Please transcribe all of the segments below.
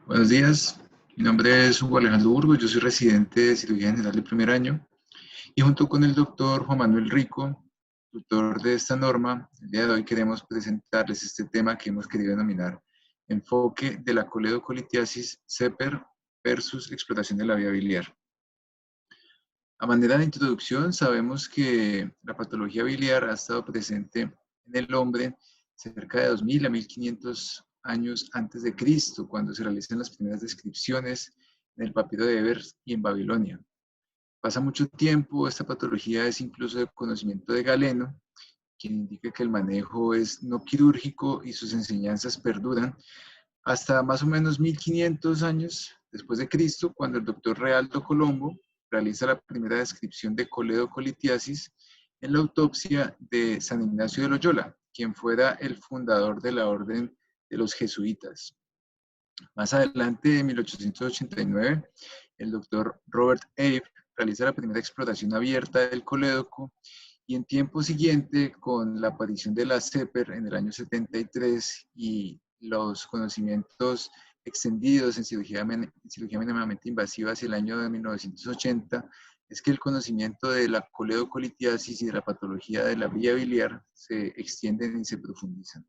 Buenos días, mi nombre es Hugo Alejandro Burgos, yo soy residente de cirugía general de primer año y junto con el doctor Juan Manuel Rico, tutor de esta norma, el día de hoy queremos presentarles este tema que hemos querido denominar enfoque de la coledocolitiasis CEPER versus exploración de la vía biliar. A manera de introducción, sabemos que la patología biliar ha estado presente en el hombre cerca de 2000 a 1500 años antes de Cristo, cuando se realizan las primeras descripciones en el papiro de Ebers y en Babilonia. Pasa mucho tiempo, esta patología es incluso de conocimiento de Galeno, quien indica que el manejo es no quirúrgico y sus enseñanzas perduran hasta más o menos 1500 años después de Cristo, cuando el doctor Realdo Colombo realiza la primera descripción de coledocolitiasis en la autopsia de San Ignacio de Loyola, quien fuera el fundador de la orden de los jesuitas. Más adelante, en 1889, el doctor Robert Abe realiza la primera exploración abierta del colédoco y en tiempo siguiente, con la aparición de la CEPER en el año 73 y los conocimientos extendidos en cirugía mínimamente invasiva hacia el año de 1980, es que el conocimiento de la coledocolitiasis y de la patología de la vía biliar se extienden y se profundizan.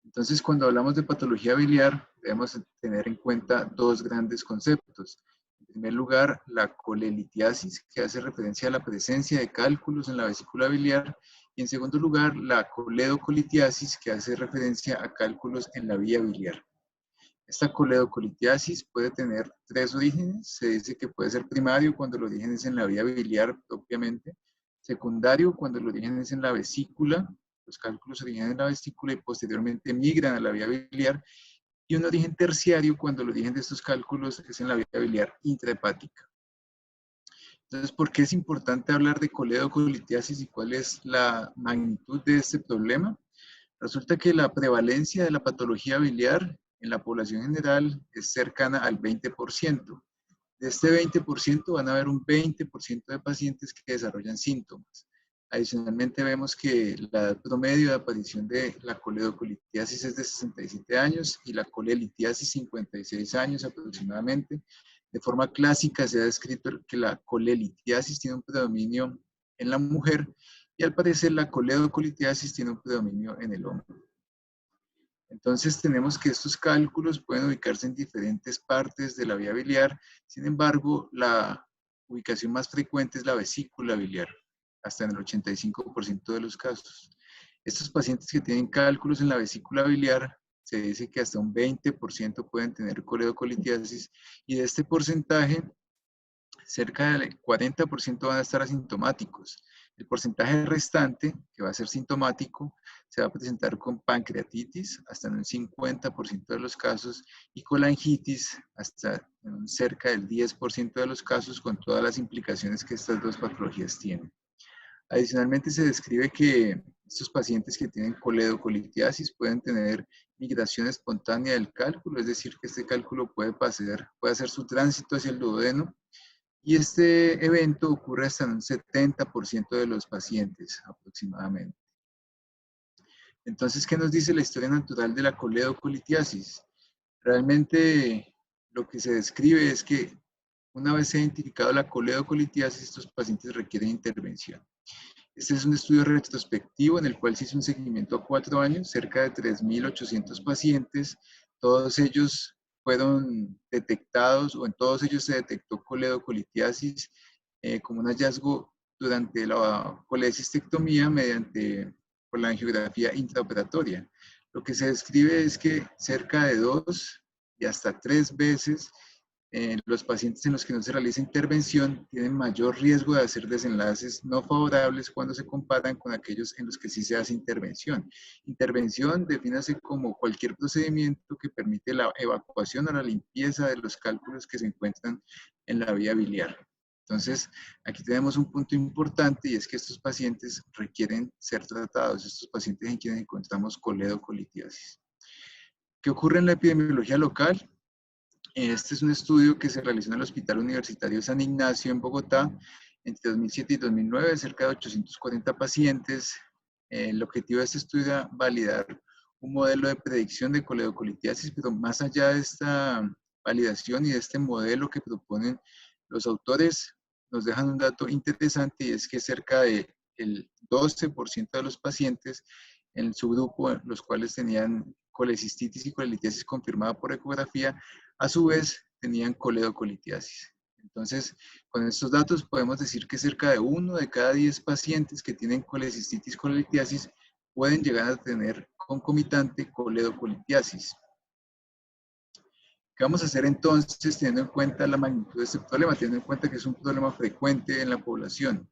Entonces, cuando hablamos de patología biliar, debemos tener en cuenta dos grandes conceptos. En primer lugar, la colelitiasis, que hace referencia a la presencia de cálculos en la vesícula biliar, y en segundo lugar, la coledocolitiasis, que hace referencia a cálculos en la vía biliar. Esta coledocolitiasis puede tener tres orígenes. Se dice que puede ser primario cuando el origen es en la vía biliar propiamente, secundario cuando el origen es en la vesícula, los cálculos originan en la vesícula y posteriormente migran a la vía biliar, y un origen terciario cuando el origen de estos cálculos es en la vía biliar intrahepática. Entonces, ¿por qué es importante hablar de coledocolitiasis y cuál es la magnitud de este problema? Resulta que la prevalencia de la patología biliar en la población general es cercana al 20%. De este 20% van a haber un 20% de pacientes que desarrollan síntomas. Adicionalmente vemos que la edad promedio de aparición de la coledocolitiasis es de 67 años y la colelitiasis 56 años aproximadamente. De forma clásica se ha descrito que la colelitiasis tiene un predominio en la mujer y al parecer la coledocolitiasis tiene un predominio en el hombre. Entonces tenemos que estos cálculos pueden ubicarse en diferentes partes de la vía biliar, sin embargo, la ubicación más frecuente es la vesícula biliar, hasta en el 85% de los casos. Estos pacientes que tienen cálculos en la vesícula biliar, se dice que hasta un 20% pueden tener coledocolitiasis, y de este porcentaje, cerca del 40% van a estar asintomáticos. El porcentaje restante, que va a ser sintomático, se va a presentar con pancreatitis, hasta en un 50% de los casos, y colangitis, hasta en cerca del 10% de los casos, con todas las implicaciones que estas dos patologías tienen. Adicionalmente, se describe que estos pacientes que tienen coledocolitiasis pueden tener migración espontánea del cálculo, es decir, que este cálculo puede hacer su tránsito hacia el duodeno, y este evento ocurre hasta en un 70% de los pacientes aproximadamente. Entonces, ¿qué nos dice la historia natural de la coledocolitiasis? Realmente lo que se describe es que una vez se ha identificado la coledocolitiasis, estos pacientes requieren intervención. Este es un estudio retrospectivo en el cual se hizo un seguimiento a 4 años, cerca de 3.800 pacientes. Todos ellos fueron detectados, o en todos ellos se detectó coledocolitiasis como un hallazgo durante la colecistectomía mediante la angiografía intraoperatoria. Lo que se describe es que cerca de 2 y hasta 3 veces los pacientes en los que no se realiza intervención tienen mayor riesgo de hacer desenlaces no favorables cuando se comparan con aquellos en los que sí se hace intervención. Intervención defínase como cualquier procedimiento que permite la evacuación o la limpieza de los cálculos que se encuentran en la vía biliar. Entonces, aquí tenemos un punto importante, y es que estos pacientes requieren ser tratados, estos pacientes en quienes encontramos coledocolitiasis. ¿Qué ocurre en la epidemiología local? Este es un estudio que se realizó en el Hospital Universitario San Ignacio en Bogotá entre 2007 y 2009, cerca de 840 pacientes. El objetivo de este estudio era validar un modelo de predicción de coledocolitiasis, pero más allá de esta validación y de este modelo que proponen los autores, nos dejan un dato interesante y es que cerca del 12% de los pacientes en su grupo, los cuales tenían colecistitis y colelitiasis confirmada por ecografía, a su vez tenían coledocolitiasis. Entonces, con estos datos podemos decir que cerca de 1 de cada 10 pacientes que tienen colecistitis colelitiasis pueden llegar a tener concomitante coledocolitiasis. ¿Qué vamos a hacer entonces teniendo en cuenta la magnitud de este problema, teniendo en cuenta que es un problema frecuente en la población?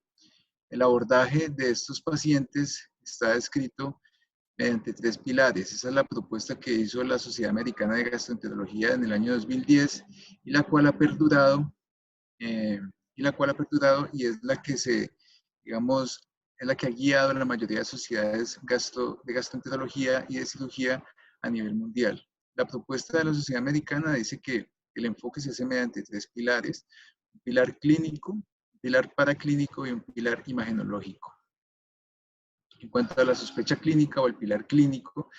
El abordaje de estos pacientes está descrito mediante 3 pilares. Esa es la propuesta que hizo la Sociedad Americana de Gastroenterología en el año 2010 y la cual ha perdurado, y es la que digamos, es la que ha guiado a la mayoría de sociedades de gastroenterología y de cirugía a nivel mundial. La propuesta de la Sociedad Americana dice que el enfoque se hace mediante 3 pilares: un pilar clínico, un pilar paraclínico y un pilar imagenológico. En cuanto a la sospecha clínica o el pilar clínico,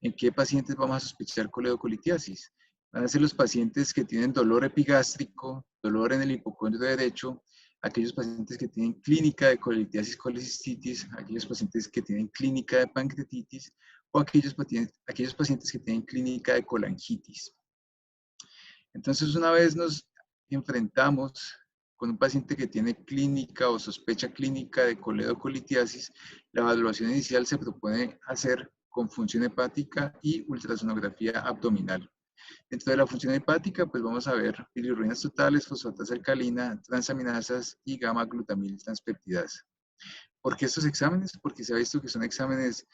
¿en qué pacientes vamos a sospechar coledocolitiasis? Van a ser los pacientes que tienen dolor epigástrico, dolor en el hipocondrio derecho, aquellos pacientes que tienen clínica de colelitiasis colecistitis, aquellos pacientes que tienen clínica de pancreatitis o aquellos pacientes que tienen clínica de colangitis. Entonces, una vez nos enfrentamos con un paciente que tiene clínica o sospecha clínica de coledocolitiasis, la evaluación inicial se propone hacer con función hepática y ultrasonografía abdominal. Dentro de la función hepática, pues vamos a ver bilirrubinas totales, fosfatasa alcalina, transaminasas y gamma-glutamil transpeptidasa. ¿Por qué estos exámenes? Porque se ha visto que son exámenes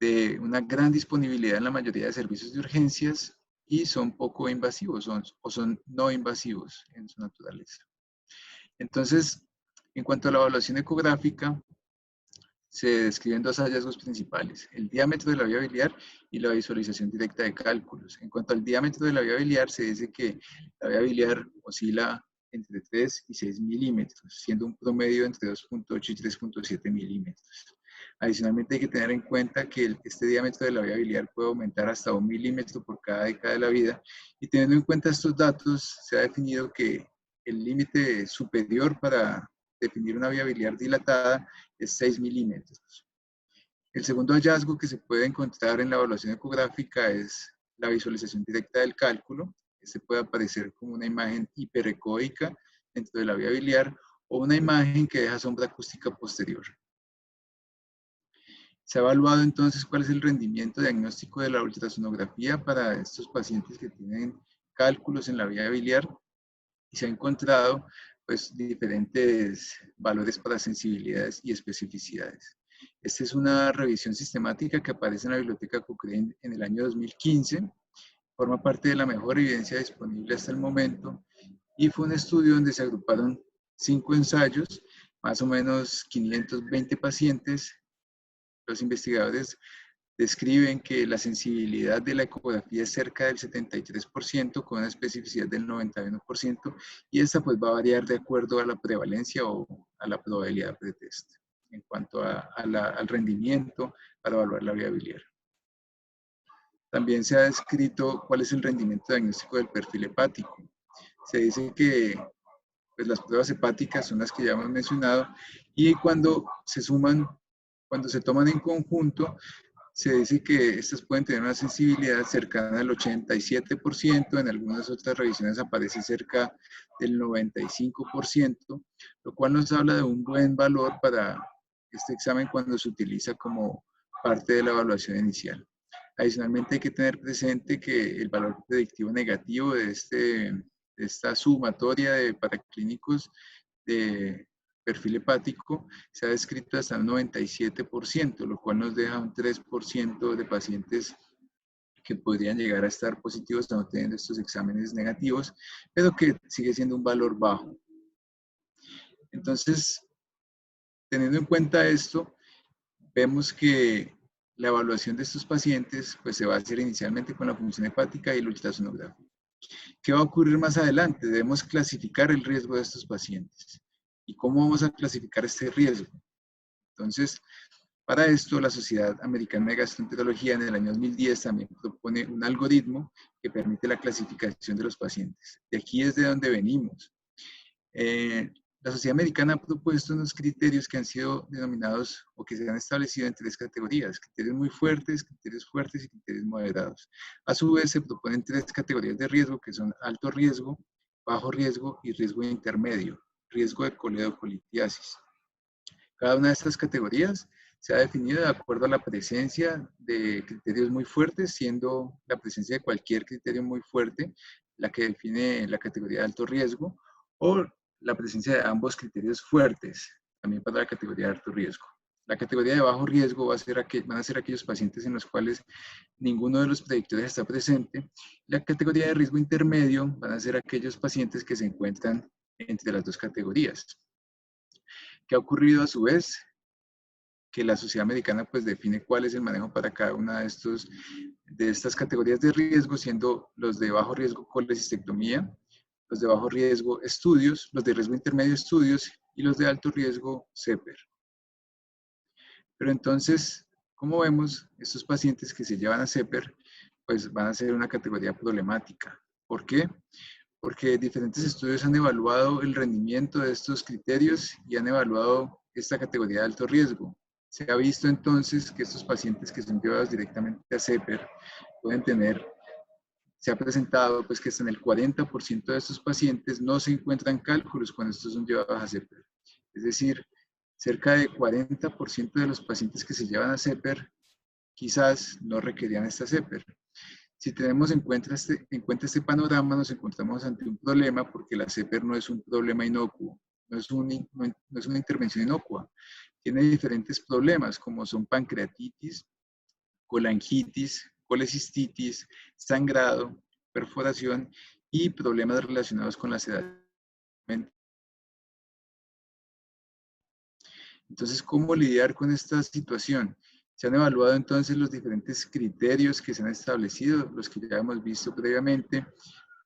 de una gran disponibilidad en la mayoría de servicios de urgencias y son poco invasivos o son no invasivos en su naturaleza. Entonces, en cuanto a la evaluación ecográfica, se describen 2 hallazgos principales: el diámetro de la vía biliar y la visualización directa de cálculos. En cuanto al diámetro de la vía biliar, se dice que la vía biliar oscila entre 3 y 6 milímetros, siendo un promedio entre 2.8 y 3.7 milímetros. Adicionalmente, hay que tener en cuenta que este diámetro de la vía biliar puede aumentar hasta 1 milímetro por cada década de la vida, y teniendo en cuenta estos datos, se ha definido que el límite superior para definir una vía biliar dilatada es 6 milímetros. El segundo hallazgo que se puede encontrar en la evaluación ecográfica es la visualización directa del cálculo. Este puede aparecer como una imagen hiperecoica dentro de la vía biliar o una imagen que deja sombra acústica posterior. Se ha evaluado entonces cuál es el rendimiento diagnóstico de la ultrasonografía para estos pacientes que tienen cálculos en la vía biliar y se ha encontrado pues diferentes valores para sensibilidades y especificidades. Esta es una revisión sistemática que aparece en la Biblioteca Cochrane en el año 2015, forma parte de la mejor evidencia disponible hasta el momento y fue un estudio donde se agruparon 5 ensayos, más o menos 520 pacientes. Los investigadores describen que la sensibilidad de la ecografía es cerca del 73% con una especificidad del 91% y esta pues va a variar de acuerdo a la prevalencia o a la probabilidad pretest en cuanto al rendimiento para evaluar la vía biliar. También se ha descrito cuál es el rendimiento diagnóstico del perfil hepático. Se dice que pues, las pruebas hepáticas son las que ya hemos mencionado y cuando se toman en conjunto, se dice que estas pueden tener una sensibilidad cercana al 87%, en algunas otras revisiones aparece cerca del 95%, lo cual nos habla de un buen valor para este examen cuando se utiliza como parte de la evaluación inicial. Adicionalmente hay que tener presente que el valor predictivo negativo de esta sumatoria de paraclínicos de perfil hepático se ha descrito hasta el 97%, lo cual nos deja un 3% de pacientes que podrían llegar a estar positivos no teniendo estos exámenes negativos, pero que sigue siendo un valor bajo. Entonces, teniendo en cuenta esto, vemos que la evaluación de estos pacientes pues, se va a hacer inicialmente con la función hepática y la ultrasonografía. ¿Qué va a ocurrir más adelante? Debemos clasificar el riesgo de estos pacientes. ¿Y cómo vamos a clasificar este riesgo? Entonces, Para esto, la Sociedad Americana de Gastroenterología en el año 2010 también propone un algoritmo que permite la clasificación de los pacientes. De aquí es de donde venimos. La Sociedad Americana ha propuesto unos criterios que han sido denominados o que se han establecido en 3 categorías: criterios muy fuertes, criterios fuertes y criterios moderados. A su vez, se proponen 3 categorías de riesgo que son alto riesgo, bajo riesgo y riesgo intermedio, riesgo de coledocolitiasis. Cada una de estas categorías se ha definido de acuerdo a la presencia de criterios muy fuertes, siendo la presencia de cualquier criterio muy fuerte la que define la categoría de alto riesgo, o la presencia de ambos criterios fuertes, también para la categoría de alto riesgo. La categoría de bajo riesgo van a ser aquellos pacientes en los cuales ninguno de los predictores está presente. La categoría de riesgo intermedio van a ser aquellos pacientes que se encuentran entre las 2 categorías. ¿Qué ha ocurrido a su vez? Que la Sociedad Americana pues define cuál es el manejo para cada una de estas categorías de riesgo, siendo los de bajo riesgo colecistectomía, los de bajo riesgo estudios, los de riesgo intermedio estudios y los de alto riesgo CEPER. Pero entonces, como vemos, estos pacientes que se llevan a CEPER pues van a ser una categoría problemática. ¿Por qué? Porque diferentes estudios han evaluado el rendimiento de estos criterios y han evaluado esta categoría de alto riesgo. Se ha visto entonces que estos pacientes que son llevados directamente a CEPER pueden tener, se ha presentado pues que hasta en el 40% de estos pacientes no se encuentran cálculos cuando estos son llevados a CEPER. Es decir, cerca de 40% de los pacientes que se llevan a CEPER quizás no requerían esta CEPER. Si tenemos en cuenta este panorama, nos encontramos ante un problema porque la CEPER no es un problema inocuo, no es una intervención inocua. Tiene diferentes problemas como son pancreatitis, colangitis, colecistitis, sangrado, perforación y problemas relacionados con la sedación. Entonces, ¿cómo lidiar con esta situación? Se han evaluado entonces los diferentes criterios que se han establecido, los que ya hemos visto previamente,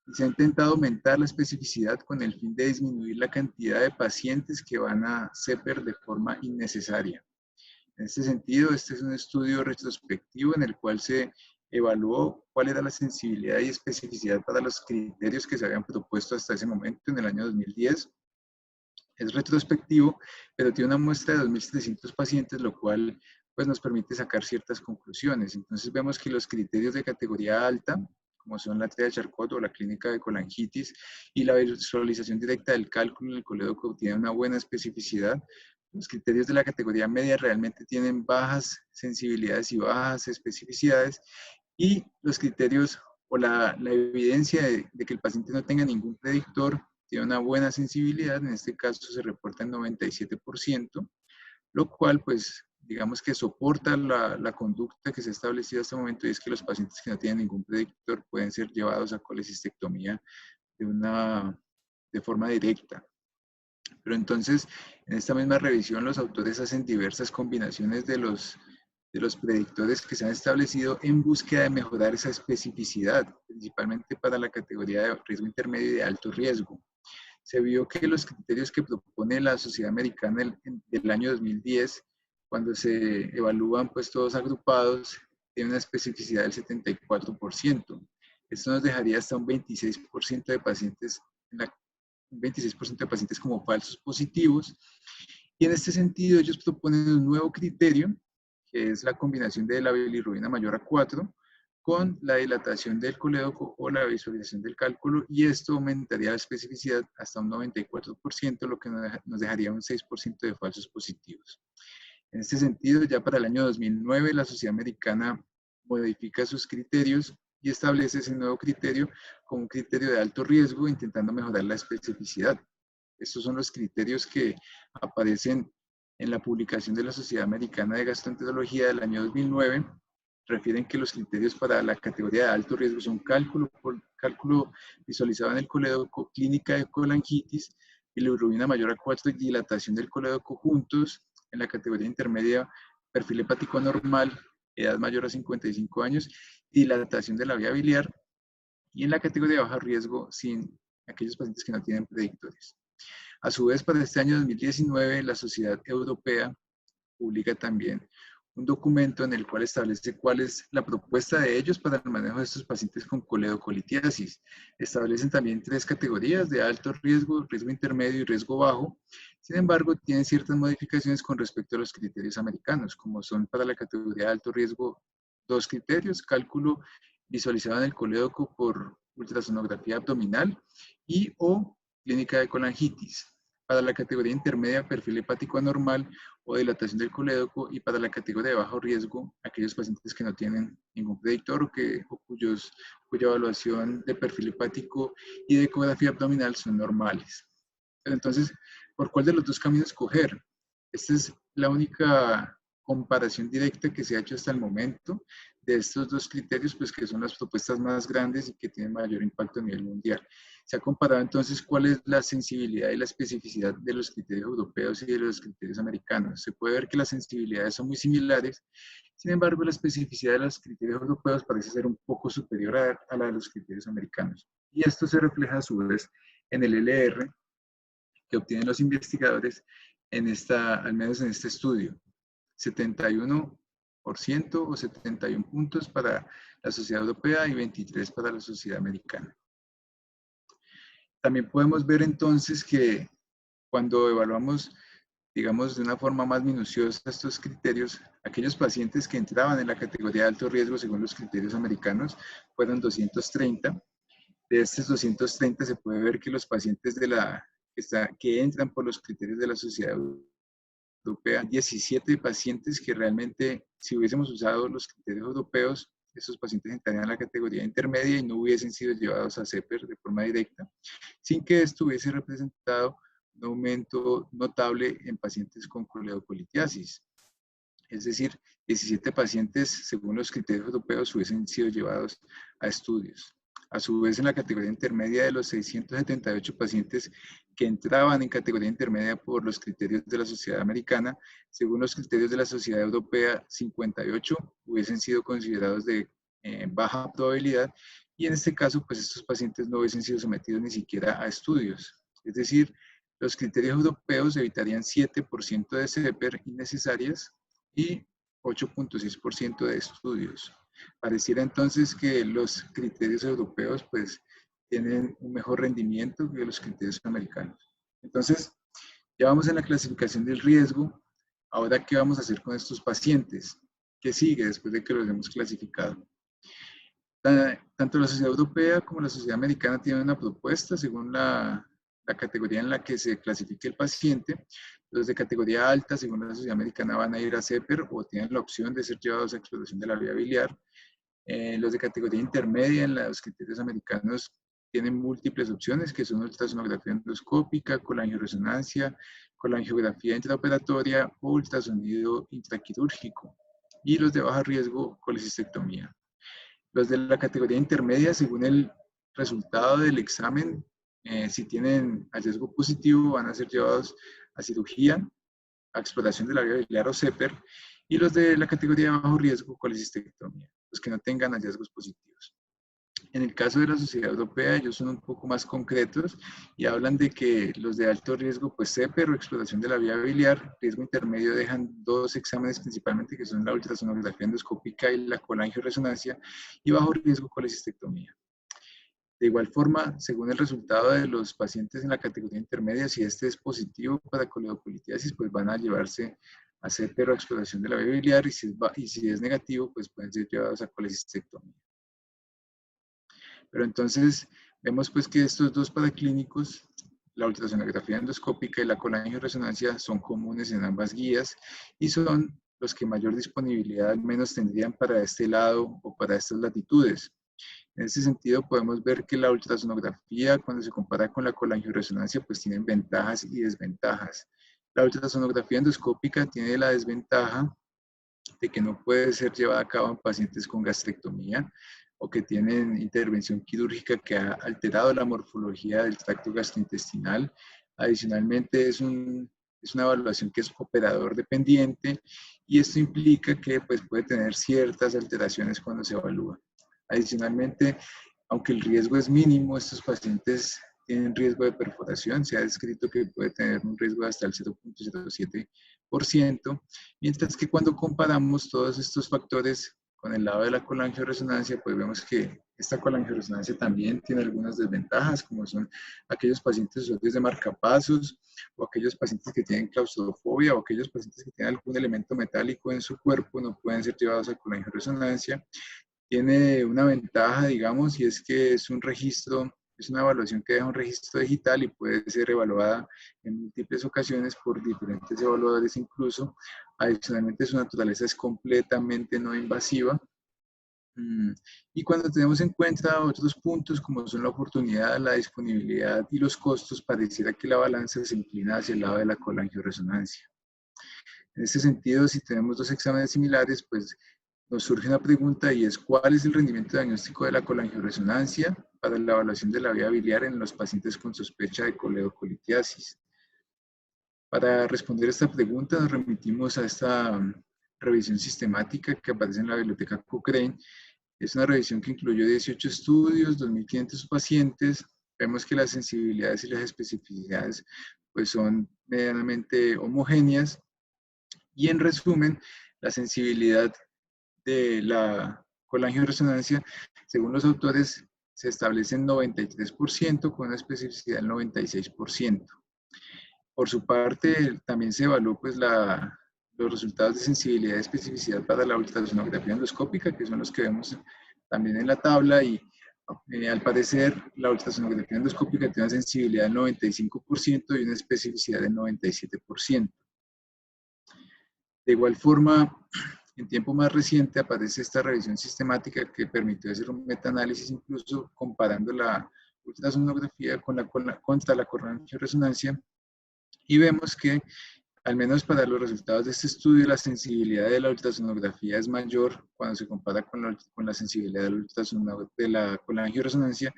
y se ha intentado aumentar la especificidad con el fin de disminuir la cantidad de pacientes que van a CEPER de forma innecesaria. En este sentido, este es un estudio retrospectivo en el cual se evaluó cuál era la sensibilidad y especificidad para los criterios que se habían propuesto hasta ese momento, en el año 2010. Es retrospectivo, pero tiene una muestra de 2.700 pacientes, lo cual pues, nos permite sacar ciertas conclusiones. Entonces vemos que los criterios de categoría alta, como son la TEA de Charcot o la clínica de colangitis y la visualización directa del cálculo en el colédoco, tienen una buena especificidad. Los criterios de la categoría media realmente tienen bajas sensibilidades y bajas especificidades, y los criterios o la evidencia de que el paciente no tenga ningún predictor tiene una buena sensibilidad. En este caso se reporta en 97%, lo cual pues digamos que soporta la conducta que se ha establecido hasta el momento, y es que los pacientes que no tienen ningún predictor pueden ser llevados a colecistectomía de forma directa. Pero entonces, en esta misma revisión, los autores hacen diversas combinaciones de los predictores que se han establecido en búsqueda de mejorar esa especificidad, principalmente para la categoría de riesgo intermedio y de alto riesgo. Se vio que los criterios que propone la Sociedad Americana del año 2010, cuando se evalúan pues todos agrupados, tienen una especificidad del 74%. Esto nos dejaría hasta un 26% de pacientes un 26% de pacientes como falsos positivos. Y en este sentido, ellos proponen un nuevo criterio, que es la combinación de la bilirrubina mayor a 4 con la dilatación del colédoco o la visualización del cálculo, y esto aumentaría la especificidad hasta un 94%, lo que nos dejaría un 6% de falsos positivos. En este sentido, ya para el año 2009, la Sociedad Americana modifica sus criterios y establece ese nuevo criterio como un criterio de alto riesgo, intentando mejorar la especificidad. Estos son los criterios que aparecen en la publicación de la Sociedad Americana de Gastroenterología del año 2009. Refieren que los criterios para la categoría de alto riesgo son cálculo visualizado en el colédoco, clínica de colangitis, bilirrubina mayor a 4 y dilatación del colédoco juntos. En la categoría intermedia, perfil hepático normal, edad mayor a 55 años, dilatación de la vía biliar, y en la categoría de bajo riesgo, sin aquellos pacientes que no tienen predictores. A su vez, para este año 2019, la Sociedad Europea publica también un documento en el cual establece cuál es la propuesta de ellos para el manejo de estos pacientes con coledocolitiasis. Establecen también 3 categorías de alto riesgo, riesgo intermedio y riesgo bajo. Sin embargo, tienen ciertas modificaciones con respecto a los criterios americanos, como son para la categoría de alto riesgo 2 criterios: cálculo visualizado en el colédoco por ultrasonografía abdominal y o clínica de colangitis. Para la categoría intermedia, perfil hepático anormal o dilatación del colédoco, y para la categoría de bajo riesgo, aquellos pacientes que no tienen ningún predictor o cuya evaluación de perfil hepático y de ecografía abdominal son normales. Pero entonces, ¿por cuál de los 2 caminos escoger? Esta es la única comparación directa que se ha hecho hasta el momento de estos 2 criterios, pues que son las propuestas más grandes y que tienen mayor impacto a nivel mundial. Se ha comparado entonces cuál es la sensibilidad y la especificidad de los criterios europeos y de los criterios americanos. Se puede ver que las sensibilidades son muy similares, sin embargo la especificidad de los criterios europeos parece ser un poco superior a la de los criterios americanos. Y esto se refleja a su vez en el LR que obtienen los investigadores al menos en este estudio. 71% o 71 puntos para la sociedad europea y 23 para la sociedad americana. También podemos ver entonces que cuando evaluamos, digamos, de una forma más minuciosa estos criterios, aquellos pacientes que entraban en la categoría de alto riesgo según los criterios americanos fueron 230. De estos 230 se puede ver que los pacientes que entran por los criterios de la sociedad europea, 17 pacientes que realmente, si hubiésemos usado los criterios europeos, esos pacientes entrarían en la categoría intermedia y no hubiesen sido llevados a CEPER de forma directa, sin que esto hubiese representado un aumento notable en pacientes con coledocolitiasis. Es decir, 17 pacientes, según los criterios europeos, hubiesen sido llevados a estudios. A su vez, en la categoría intermedia, de los 678 pacientes que entraban en categoría intermedia por los criterios de la sociedad americana, según los criterios de la sociedad europea, 58 hubiesen sido considerados de baja probabilidad, y en este caso, pues estos pacientes no hubiesen sido sometidos ni siquiera a estudios. Es decir, los criterios europeos evitarían 7% de CEPER innecesarias y 8.6% de estudios. Pareciera entonces que los criterios europeos pues tienen un mejor rendimiento que los criterios americanos. Entonces, ya vamos en la clasificación del riesgo. Ahora, ¿qué vamos a hacer con estos pacientes? ¿Qué sigue después de que los hemos clasificado? Tanto la sociedad europea como la sociedad americana tienen una propuesta según la categoría en la que se clasifique el paciente. Los de categoría alta, según la sociedad americana, van a ir a CEPER o tienen la opción de ser llevados a exploración de la vía biliar. Los de categoría intermedia, en los criterios americanos, tienen múltiples opciones, que son ultrasonografía endoscópica, colangioresonancia, colangiografía intraoperatoria o ultrasonido intraquirúrgico. Y los de bajo riesgo, colecistectomía. Los de la categoría intermedia, según el resultado del examen, si tienen hallazgo positivo, van a ser llevados a cirugía, a exploración de la vía biliar o CEPER, y los de la categoría de bajo riesgo, colecistectomía, los que no tengan hallazgos positivos. En el caso de la sociedad europea, ellos son un poco más concretos y hablan de que los de alto riesgo, pues CEPER o exploración de la vía biliar. Riesgo intermedio dejan 2 exámenes principalmente, que son la ultrasonografía endoscópica y la colangioresonancia, y bajo riesgo, colecistectomía. De igual forma, según el resultado de los pacientes en la categoría intermedia, si este es positivo para coledocolitiasis, pues van a llevarse a CEPER o exploración de la vía biliar, y si es negativo, pues pueden ser llevados a colecistectomía. Pero entonces vemos pues que estos 2 paraclínicos, la ultrasonografía endoscópica y la colangioresonancia, son comunes en ambas guías y son los que mayor disponibilidad al menos tendrían para este lado o para estas latitudes. En ese sentido podemos ver que la ultrasonografía, cuando se compara con la colangioresonancia, pues tienen ventajas y desventajas. La ultrasonografía endoscópica tiene la desventaja de que no puede ser llevada a cabo en pacientes con gastrectomía o que tienen intervención quirúrgica que ha alterado la morfología del tracto gastrointestinal. Adicionalmente, es una evaluación que es operador dependiente, y esto implica que pues, puede tener ciertas alteraciones cuando se evalúa. Adicionalmente, aunque el riesgo es mínimo, estos pacientes tienen riesgo de perforación. Se ha descrito que puede tener un riesgo de hasta el 0,07%, mientras que cuando comparamos todos estos factores con el lado de la colangioresonancia, pues vemos que esta colangioresonancia también tiene algunas desventajas, como son aquellos pacientes usuarios de marcapasos, o aquellos pacientes que tienen claustrofobia, o aquellos pacientes que tienen algún elemento metálico en su cuerpo, no pueden ser llevados a colangioresonancia. Tiene una ventaja, digamos, y es que es un registro, es una evaluación que deja un registro digital y puede ser evaluada en múltiples ocasiones por diferentes evaluadores incluso. Adicionalmente, su naturaleza es completamente no invasiva. Y cuando tenemos en cuenta otros puntos como son la oportunidad, la disponibilidad y los costos, pareciera que la balanza se inclina hacia el lado de la colangioresonancia. En este sentido, si tenemos dos exámenes similares, pues nos surge una pregunta y es ¿cuál es el rendimiento diagnóstico de la colangioresonancia para la evaluación de la vía biliar en los pacientes con sospecha de coledocolitiasis? Para responder esta pregunta nos remitimos a esta revisión sistemática que aparece en la biblioteca Cochrane. Es una revisión que incluyó 18 estudios, 2.500 pacientes. Vemos que las sensibilidades y las especificidades pues, son medianamente homogéneas. Y en resumen, la sensibilidad de la colangioresonancia, según los autores, se establece en 93% con una especificidad del 96%. Por su parte, también se evaluó pues, los resultados de sensibilidad y especificidad para la ultrasonografía endoscópica, que son los que vemos también en la tabla, y al parecer la ultrasonografía endoscópica tiene una sensibilidad del 95% y una especificidad del 97%. De igual forma, en tiempo más reciente aparece esta revisión sistemática que permitió hacer un metaanálisis incluso comparando la ultrasonografía contra la colangioresonancia, y vemos que al menos para los resultados de este estudio, la sensibilidad de la ultrasonografía es mayor cuando se compara con la sensibilidad de la colangioresonancia.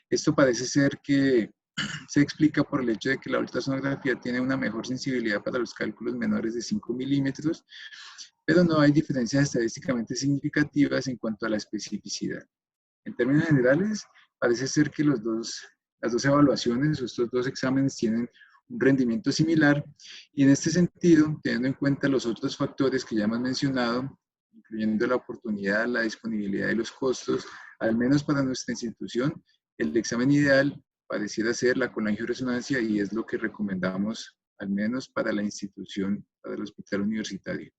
Esto parece ser que se explica por el hecho de que la ultrasonografía tiene una mejor sensibilidad para los cálculos menores de 5 milímetros, pero no hay diferencias estadísticamente significativas en cuanto a la especificidad. En términos generales, parece ser que las dos evaluaciones o estos dos exámenes tienen un rendimiento similar, y en este sentido, teniendo en cuenta los otros factores que ya hemos mencionado, incluyendo la oportunidad, la disponibilidad y los costos, al menos para nuestra institución, el examen ideal pareciera ser la colangioresonancia y es lo que recomendamos, al menos para la institución, para el hospital universitario.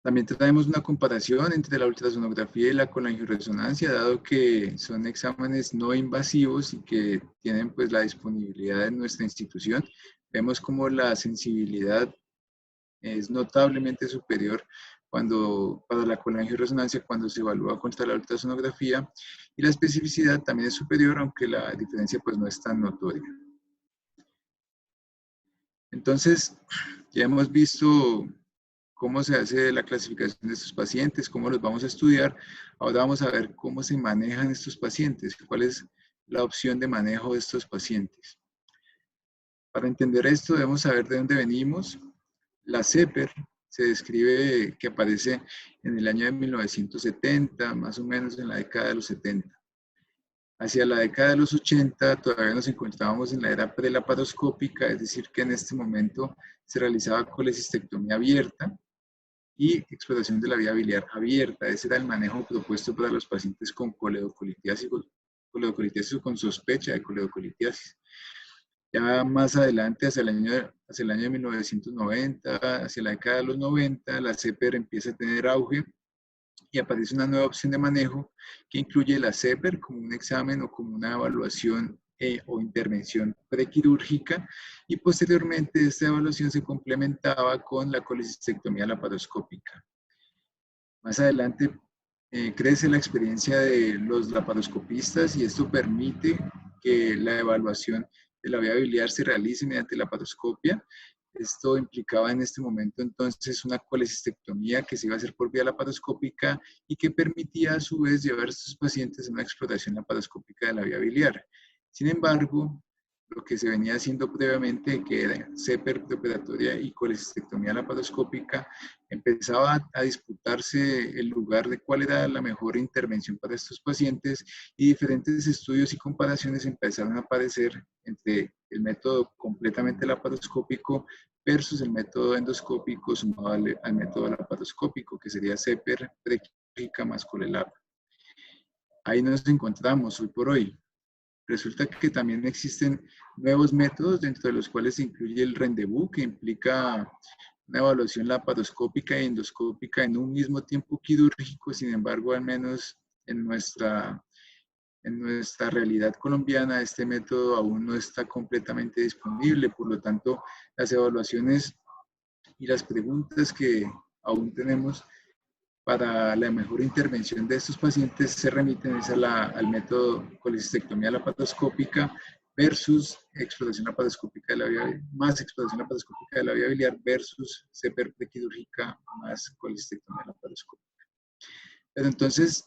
También traemos una comparación entre la ultrasonografía y la colangioresonancia, dado que son exámenes no invasivos y que tienen pues la disponibilidad en nuestra institución. Vemos como la sensibilidad es notablemente superior para la colangioresonancia cuando se evalúa contra la ultrasonografía, y la especificidad también es superior, aunque la diferencia pues no es tan notoria. Entonces, ya hemos visto cómo se hace la clasificación de estos pacientes, cómo los vamos a estudiar. Ahora vamos a ver cómo se manejan estos pacientes, cuál es la opción de manejo de estos pacientes. Para entender esto debemos saber de dónde venimos. La CEPER se describe que aparece en el año de 1970, más o menos en la década de los 70. Hacia la década de los 80 todavía nos encontrábamos en la era prelaparoscópica, es decir, que en este momento se realizaba colecistectomía abierta y exploración de la vía biliar abierta. Ese era el manejo propuesto para los pacientes con coledocolitiasis o con sospecha de coledocolitiasis. Ya más adelante, hacia el año de 1990, hacia la década de los 90, la CEPER empieza a tener auge y aparece una nueva opción de manejo que incluye la CEPER como un examen o como una evaluación o intervención prequirúrgica, y posteriormente esta evaluación se complementaba con la colecistectomía laparoscópica. Más adelante crece la experiencia de los laparoscopistas y esto permite que la evaluación de la vía biliar se realice mediante laparoscopia. Esto implicaba en este momento entonces una colecistectomía que se iba a hacer por vía laparoscópica y que permitía a su vez llevar a estos pacientes a una exploración laparoscópica de la vía biliar. Sin embargo, lo que se venía haciendo previamente, que era CEPER preoperatoria y colecistectomía laparoscópica, empezaba a disputarse el lugar de cuál era la mejor intervención para estos pacientes, y diferentes estudios y comparaciones empezaron a aparecer entre el método completamente laparoscópico versus el método endoscópico sumado al método laparoscópico, que sería CEPER prequirúrgica más Colelab. Ahí nos encontramos hoy por hoy. Resulta que también existen nuevos métodos, dentro de los cuales se incluye el rendezvous, que implica una evaluación laparoscópica y endoscópica en un mismo tiempo quirúrgico. Sin embargo, al menos en nuestra realidad colombiana, este método aún no está completamente disponible. Por lo tanto, las evaluaciones y las preguntas que aún tenemos para la mejor intervención de estos pacientes se remiten al método colecistectomía laparoscópica versus exploración laparoscópica de la vía, más exploración laparoscópica de la vía biliar versus CEPER prequirúrgica más colecistectomía laparoscópica. Pero entonces,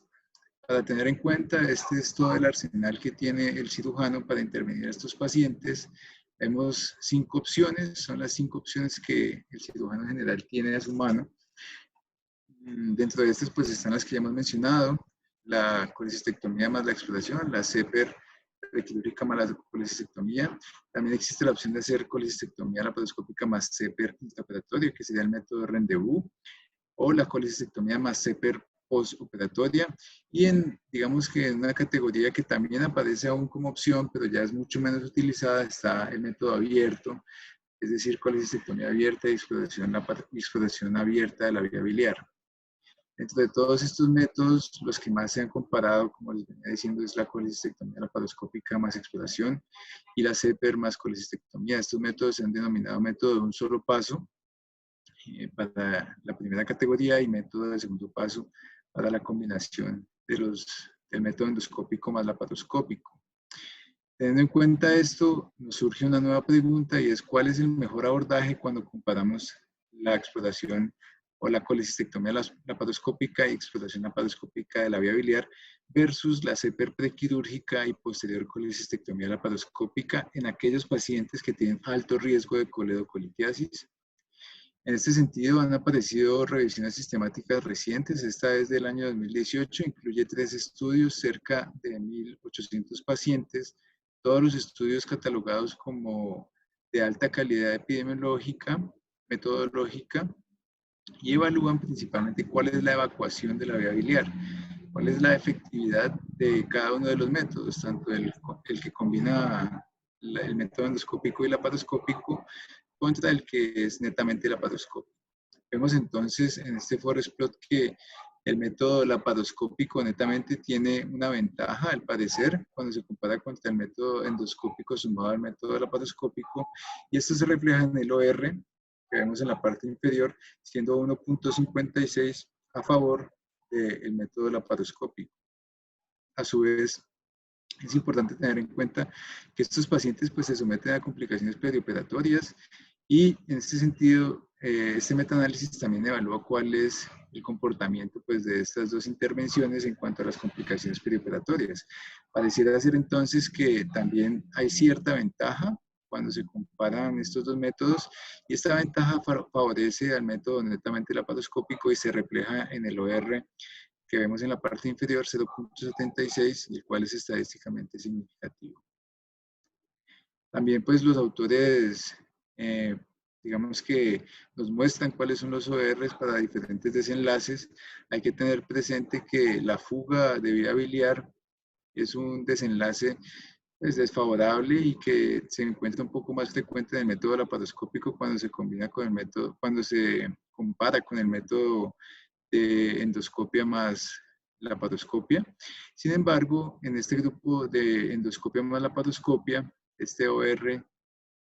para tener en cuenta, este es todo el arsenal que tiene el cirujano para intervenir a estos pacientes. Vemos 5 opciones, son las 5 opciones que el cirujano general tiene a su mano. Dentro de estas pues están las que ya hemos mencionado: la colecistectomía más la exploración, la CEPER prequirúrgica más la colecistectomía. También existe la opción de hacer colecistectomía laparoscópica más CEPER intraoperatoria, que sería el método rendezvous, o la colecistectomía más CEPER postoperatoria. Y digamos que en una categoría que también aparece aún como opción, pero ya es mucho menos utilizada, está el método abierto, es decir, colecistectomía abierta y exploración abierta de la vía biliar. Dentro de todos estos métodos, los que más se han comparado, como les venía diciendo, es la colecistectomía laparoscópica más exploración y la CEPER más colecistectomía. Estos métodos se han denominado método de un solo paso para la primera categoría y método de segundo paso para la combinación del método endoscópico más laparoscópico. Teniendo en cuenta esto, nos surge una nueva pregunta, y es: ¿cuál es el mejor abordaje cuando comparamos la exploración o la colecistectomía laparoscópica y exploración laparoscópica de la vía biliar versus la CEPER prequirúrgica y posterior colecistectomía laparoscópica en aquellos pacientes que tienen alto riesgo de coledocolitiasis? En este sentido, han aparecido revisiones sistemáticas recientes. Esta es del año 2018, incluye 3 estudios, cerca de 1.800 pacientes, todos los estudios catalogados como de alta calidad epidemiológica, metodológica, y evalúan principalmente cuál es la evacuación de la vía biliar, cuál es la efectividad de cada uno de los métodos, tanto el que combina el método endoscópico y laparoscópico contra el que es netamente laparoscópico. Vemos entonces en este forest plot que el método laparoscópico netamente tiene una ventaja, al parecer, cuando se compara contra el método endoscópico sumado al método laparoscópico, y esto se refleja en el OR, que vemos en la parte inferior, siendo 1.56 a favor del método laparoscópico. A su vez, es importante tener en cuenta que estos pacientes pues, se someten a complicaciones perioperatorias, y en este sentido, este metaanálisis también evalúa cuál es el comportamiento pues, de estas dos intervenciones en cuanto a las complicaciones perioperatorias. Pareciera ser entonces que también hay cierta ventaja cuando se comparan estos dos métodos, y esta ventaja favorece al método netamente laparoscópico y se refleja en el OR que vemos en la parte inferior, 0.76, el cual es estadísticamente significativo. También pues los autores, digamos que nos muestran cuáles son los ORs para diferentes desenlaces. Hay que tener presente que la fuga de vía biliar es un desenlace pues, desfavorable, y que se encuentra un poco más frecuente en el método laparoscópico cuando se combina con el método, cuando se compara con el método de endoscopia más laparoscopia. Sin embargo, en este grupo de endoscopia más laparoscopia, este OR,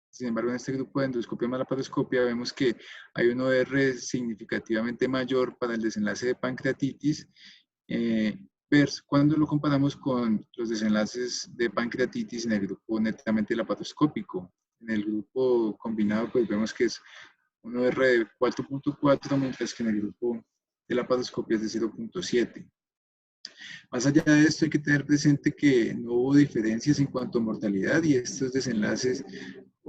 sin embargo, en este grupo de endoscopia más laparoscopia vemos que hay un OR significativamente mayor para el desenlace de pancreatitis, cuando lo comparamos con los desenlaces de pancreatitis en el grupo netamente laparoscópico. En el grupo combinado, pues vemos que es un OR de 4.4, mientras que en el grupo de laparoscopia es de 0.7. Más allá de esto, hay que tener presente que no hubo diferencias en cuanto a mortalidad y estos desenlaces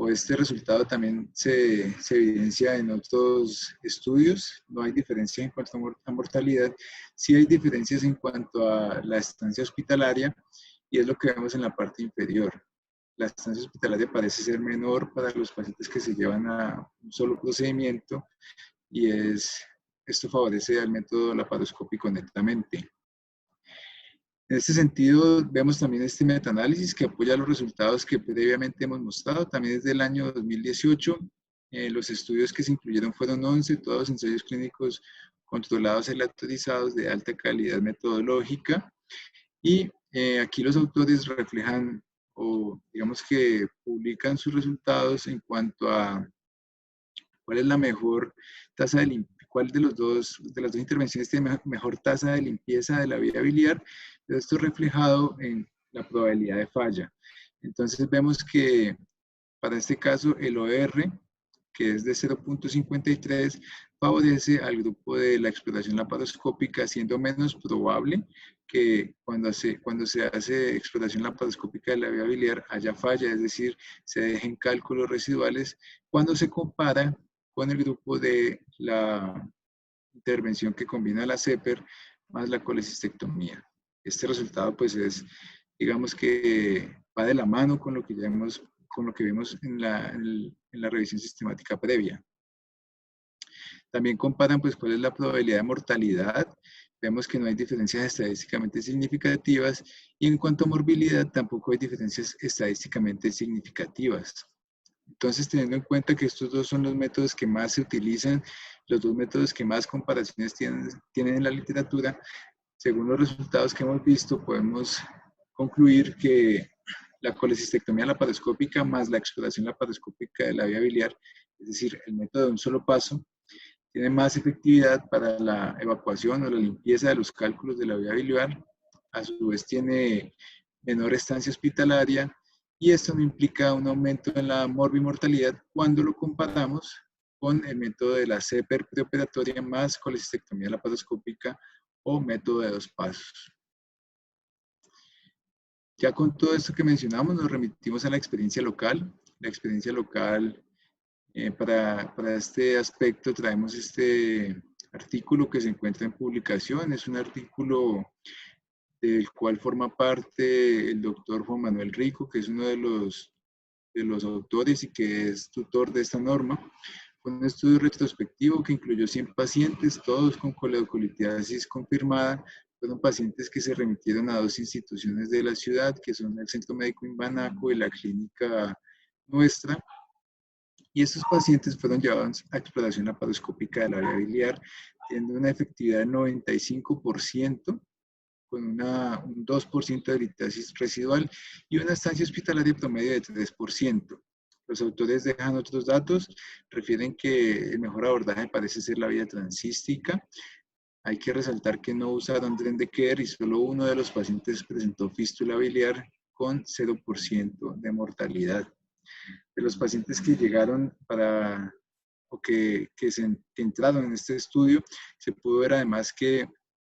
o este resultado también se evidencia en otros estudios. No hay diferencia en cuanto a mortalidad, sí hay diferencias en cuanto a la estancia hospitalaria y es lo que vemos en la parte inferior. La estancia hospitalaria parece ser menor para los pacientes que se llevan a un solo procedimiento y esto favorece al método laparoscópico netamente. En este sentido, vemos también este metaanálisis que apoya los resultados que previamente hemos mostrado, también desde el año 2018. Los estudios que se incluyeron fueron 11, todos ensayos clínicos controlados y aleatorizados de alta calidad metodológica. Y aquí los autores reflejan o digamos que publican sus resultados en cuanto a cuál es la mejor tasa de limpieza, cuál de las dos intervenciones tiene mejor tasa de limpieza de la vía biliar. Esto es reflejado en la probabilidad de falla. Entonces vemos que para este caso el OR, que es de 0.53, favorece al grupo de la exploración laparoscópica, siendo menos probable que cuando se hace exploración laparoscópica de la vía biliar haya falla, es decir, se dejen cálculos residuales cuando se compara con el grupo de la intervención que combina la CEPER más la colecistectomía. Este resultado pues es, digamos que va de la mano con lo que vimos en la revisión sistemática previa. También comparan pues cuál es la probabilidad de mortalidad. Vemos que no hay diferencias estadísticamente significativas y en cuanto a morbilidad tampoco hay diferencias estadísticamente significativas. Entonces, teniendo en cuenta que estos dos son los métodos que más se utilizan, los dos métodos que más comparaciones tienen en la literatura, según los resultados que hemos visto, podemos concluir que la colecistectomía laparoscópica más la exploración laparoscópica de la vía biliar, es decir, el método de un solo paso, tiene más efectividad para la evacuación o la limpieza de los cálculos de la vía biliar, a su vez tiene menor estancia hospitalaria y esto no implica un aumento en la morbimortalidad cuando lo comparamos con el método de la CEPER preoperatoria más colecistectomía laparoscópica o método de 2 pasos. Ya con todo esto que mencionamos, nos remitimos a la experiencia local. La experiencia local, para este aspecto, traemos este artículo que se encuentra en publicación. Es un artículo del cual forma parte el doctor Juan Manuel Rico, que es uno de los autores y que es tutor de esta norma. Fue un estudio retrospectivo que incluyó 100 pacientes, todos con coledocolitiasis confirmada. Fueron pacientes que se remitieron a 2 instituciones de la ciudad, que son el Centro Médico Imbanaco y la clínica nuestra. Y estos pacientes fueron llevados a exploración laparoscópica de la vía biliar, teniendo una efectividad del 95%, con un 2% de litiasis residual y una estancia hospitalaria promedio de 3%. Los autores dejan otros datos, refieren que el mejor abordaje parece ser la vía transística. Hay que resaltar que no usaron Dren de Kerr y solo uno de los pacientes presentó fístula biliar con 0% de mortalidad. De los pacientes que llegaron que entraron en este estudio, se pudo ver además que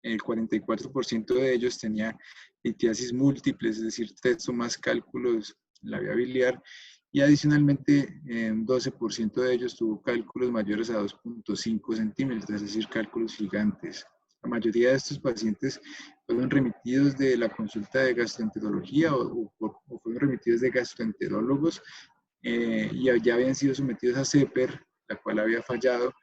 el 44% de ellos tenía litiasis múltiples, es decir, 3 o más cálculos en la vía biliar, y adicionalmente un 12% de ellos tuvo cálculos mayores a 2.5 centímetros, es decir, cálculos gigantes. La mayoría de estos pacientes fueron remitidos de la consulta de gastroenterología o fueron remitidos de gastroenterólogos y ya habían sido sometidos a CEPER, la cual había fallado,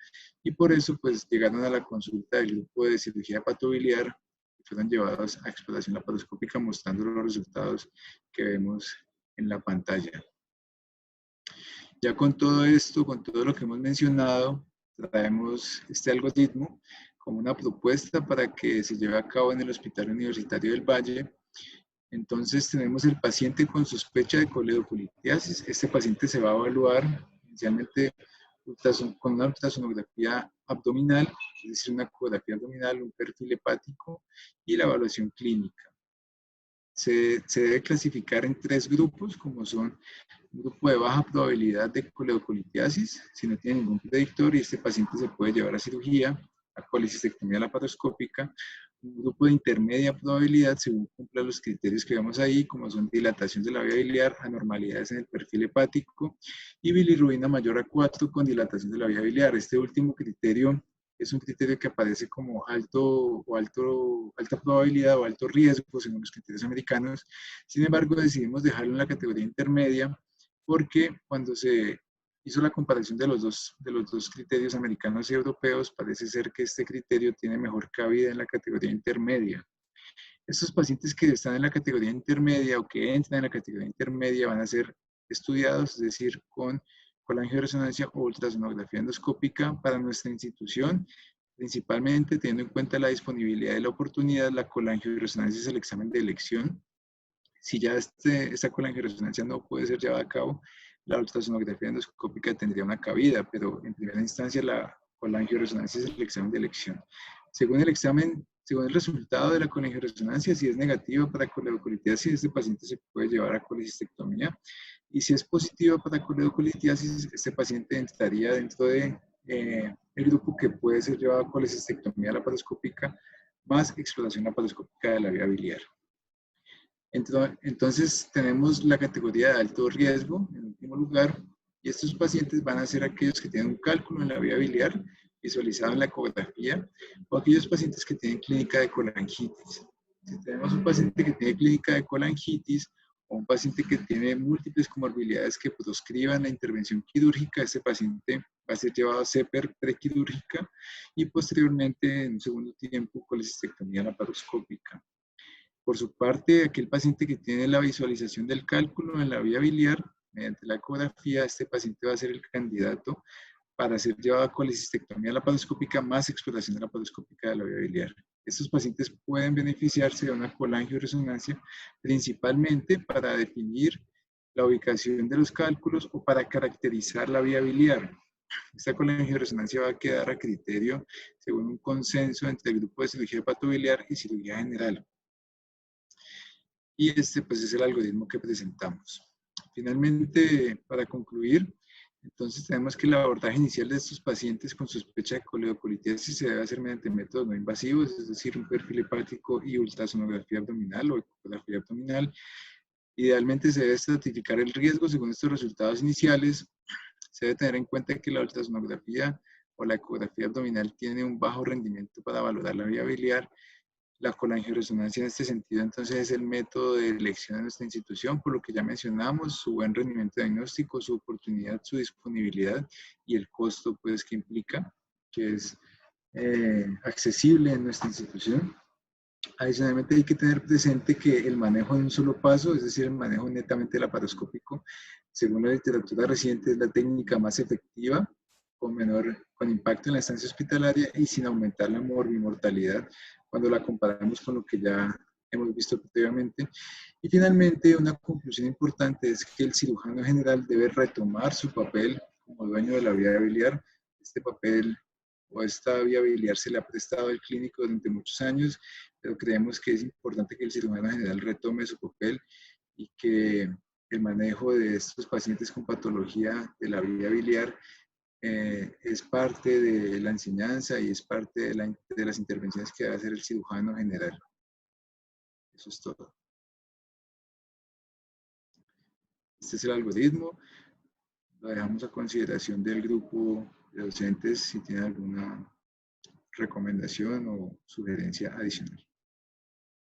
y por eso pues llegaron a la consulta del grupo de cirugía hepatobiliar y fueron llevados a exploración laparoscópica mostrando los resultados que vemos en la pantalla. Ya con todo esto, con todo lo que hemos mencionado, traemos este algoritmo como una propuesta para que se lleve a cabo en el Hospital Universitario del Valle. Entonces tenemos el paciente con sospecha de coledocolitiasis. Este paciente se va a evaluar inicialmente con una ultrasonografía abdominal, es decir, una ecografía abdominal, un perfil hepático y la evaluación clínica. Se debe clasificar en 3 grupos, como son un grupo de baja probabilidad de coledocolitiasis, si no tiene ningún predictor y este paciente se puede llevar a cirugía, a colecistectomía laparoscópica, un grupo de intermedia probabilidad según cumpla los criterios que vemos ahí, como son dilatación de la vía biliar, anormalidades en el perfil hepático y bilirrubina mayor a 4 con dilatación de la vía biliar. Este último criterio es un criterio que aparece como alta probabilidad o alto riesgo según los criterios americanos. Sin embargo, decidimos dejarlo en la categoría intermedia porque cuando se hizo la comparación de los dos criterios americanos y europeos, parece ser que este criterio tiene mejor cabida en la categoría intermedia. Estos pacientes que están en la categoría intermedia o que entran en la categoría intermedia van a ser estudiados, es decir, con colangioresonancia o ultrasonografía endoscópica para nuestra institución, principalmente teniendo en cuenta la disponibilidad de la oportunidad. La colangioresonancia es el examen de elección. Si ya esta colangioresonancia no puede ser llevada a cabo, la ultrasonografía endoscópica tendría una cabida, pero en primera instancia la colangioresonancia es el examen de elección. Según el resultado de la colangioresonancia, si es negativa para coledocolitiasis, este paciente se puede llevar a colecistectomía. Y si es positiva para coledocolitiasis, este paciente entraría dentro de el grupo que puede ser llevado a colecistectomía laparoscópica más exploración laparoscópica de la vía biliar. Entonces tenemos la categoría de alto riesgo en último lugar, y estos pacientes van a ser aquellos que tienen un cálculo en la vía biliar visualizado en la ecografía, o aquellos pacientes que tienen clínica de colangitis. Si tenemos un paciente que tiene clínica de colangitis o un paciente que tiene múltiples comorbilidades que proscriban la intervención quirúrgica, este paciente va a ser llevado a CEPER prequirúrgica y posteriormente, en un segundo tiempo, colecistectomía laparoscópica. Por su parte, aquel paciente que tiene la visualización del cálculo en la vía biliar, mediante la ecografía, este paciente va a ser el candidato para ser llevado a colecistectomía laparoscópica más exploración laparoscópica de la vía biliar. Estos pacientes pueden beneficiarse de una colangioresonancia principalmente para definir la ubicación de los cálculos o para caracterizar la vía biliar. Esta colangioresonancia va a quedar a criterio según un consenso entre el grupo de cirugía hepatobiliar y cirugía general. Y este pues es el algoritmo que presentamos. Finalmente, para concluir, entonces tenemos que el abordaje inicial de estos pacientes con sospecha de coledocolitiasis se debe hacer mediante métodos no invasivos, es decir, un perfil hepático y ultrasonografía abdominal o ecografía abdominal. Idealmente se debe estratificar el riesgo según estos resultados iniciales. Se debe tener en cuenta que la ultrasonografía o la ecografía abdominal tiene un bajo rendimiento para valorar la vía biliar. La colangioresonancia en este sentido entonces es el método de elección de nuestra institución, por lo que ya mencionamos, su buen rendimiento diagnóstico, su oportunidad, su disponibilidad y el costo pues que implica, que es accesible en nuestra institución. Adicionalmente hay que tener presente que el manejo de un solo paso, es decir, el manejo netamente laparoscópico, según la literatura reciente es la técnica más efectiva, con impacto en la estancia hospitalaria y sin aumentar la morbimortalidad cuando la comparamos con lo que ya hemos visto previamente. Y finalmente, una conclusión importante es que el cirujano general debe retomar su papel como dueño de la vía biliar. Este papel o esta vía biliar se le ha prestado al clínico durante muchos años, pero creemos que es importante que el cirujano general retome su papel y que el manejo de estos pacientes con patología de la vía biliar es parte de la enseñanza y es parte de las intervenciones que debe hacer el cirujano general. Eso es todo. Este es el algoritmo. Lo dejamos a consideración del grupo de docentes si tienen alguna recomendación o sugerencia adicional.